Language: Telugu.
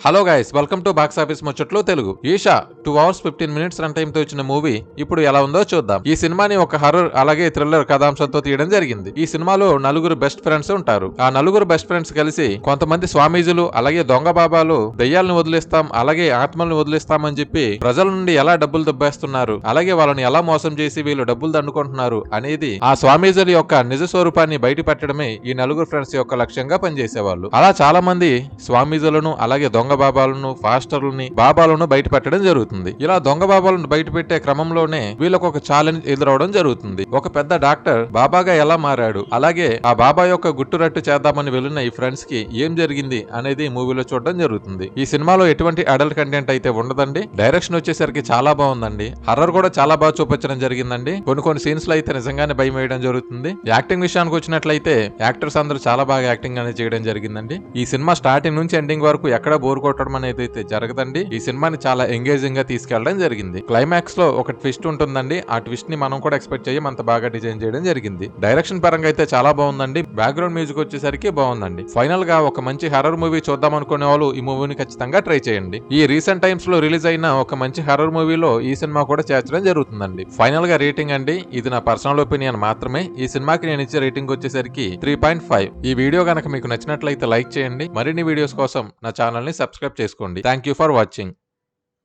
Hello guys, welcome to box office ముచ్చట్లు Telugu. Eesha 2 hours 15 minutes run time తో వచ్చిన మూవీ ఇప్పుడు ఎలా ఉందో చూద్దాం. ఈ సినిమాని ఒక హర్రర్ అలాగే థ్రిల్లర్ కథాంశంతో తీయడం జరిగింది. ఈ సినిమాలో నలుగురు బెస్ట్ ఫ్రెండ్స్ ఉంటారు. ఆ నలుగురు బెస్ట్ ఫ్రెండ్స్ కలిసి కొంతమంది స్వామీజులు అలాగే దొంగ బాబాలు దెయ్యాలను వదిలేస్తాం అలాగే ఆత్మల్ని వదిలేస్తామని చెప్పి ప్రజల నుండి ఎలా డబ్బులు దుబ్బేస్తున్నారు, అలాగే వాళ్ళని ఎలా మోసం చేసి వీళ్ళు డబ్బులు దండుకుంటున్నారు అనేది ఆ స్వామీజుల యొక్క నిజ స్వరూపాన్ని బయట పెట్టడమే ఈ నలుగురు ఫ్రెండ్స్ యొక్క లక్ష్యంగా పనిచేసేవాళ్ళు. అలా చాలా మంది స్వామీజులను అలాగే దొంగ బాబాలను ఫాస్టర్లని బాబాలను బయట పెట్టడం జరుగుతుంది. ఇలా దొంగ బాబాలను బయట పెట్టే క్రమంలోనే వీళ్ళకు ఒక ఛాలెంజ్ ఎదురవడం జరుగుతుంది. ఒక పెద్ద డాక్టర్ బాబాగా ఎలా మారాడు, అలాగే ఆ బాబా యొక్క గుట్టురట్టు చేద్దామని వెళ్ళిన ఈ ఫ్రెండ్స్ కి ఏం జరిగింది అనేది మూవీలో చూడడం జరుగుతుంది. ఈ సినిమాలో ఎటువంటి అడల్ట్ కంటెంట్ అయితే ఉండదండి. డైరెక్షన్ వచ్చేసరికి చాలా బాగుందండి. హర్రర్ కూడా చాలా బాగా చూపించడం జరిగిందండి. కొన్ని సీన్స్ లో అయితే నిజంగానే భయం వేయడం జరుగుతుంది. యాక్టింగ్ విషయానికి వచ్చినట్లయితే యాక్టర్స్ అందరూ చాలా బాగా యాక్టింగ్ అనేది చేయడం జరిగిందండి. ఈ సినిమా స్టార్టింగ్ నుంచి ఎండింగ్ వరకు ఎక్కడ బోర్ కొట్టడం అనేది అయితే జరగదండి. ఈ సినిమాని చాలా ఎంగేజింగ్ గా తీసుకెళ్లడం జరిగింది. క్లైమాక్స్ లో ఒక ట్విస్ట్ ఉంటుందండి. ఆ ట్విస్ట్ ని మనం కూడా ఎక్స్పెక్ట్ చేయం, అంత బాగా డిజైన్ చేయడం జరిగింది. డైరెక్షన్ పరంగా అయితే చాలా బాగుందండి. బ్యాక్గ్రౌండ్ మ్యూజిక్ వచ్చేసరికి బాగుందండి. ఫైనల్ గా ఒక మంచి హర్రర్ మూవీ చూద్దాం అనుకునే వాళ్ళు ఈ మూవీని ఖచ్చితంగా ట్రై చేయండి. ఈ రీసెంట్ టైమ్స్ లో రిలీజ్ అయిన ఒక మంచి హర్రర్ మూవీలో ఈ సినిమా కూడా చేర్చడం జరుగుతుందండి. ఫైనల్ గా రేటింగ్ అండి, ఇది నా పర్సనల్ ఒపీనియన్ మాత్రమే. ఈ సినిమాకి నేను ఇచ్చే రేటింగ్ వచ్చేసరికి 3.5. ఈ వీడియో కనుక మీకు నచ్చినట్లయితే లైక్ చేయండి. మరిన్ని వీడియోస్ కోసం నా ఛానల్ ని సబ్స్క్రైబ్ చేసుకోండి. Thank you for watching.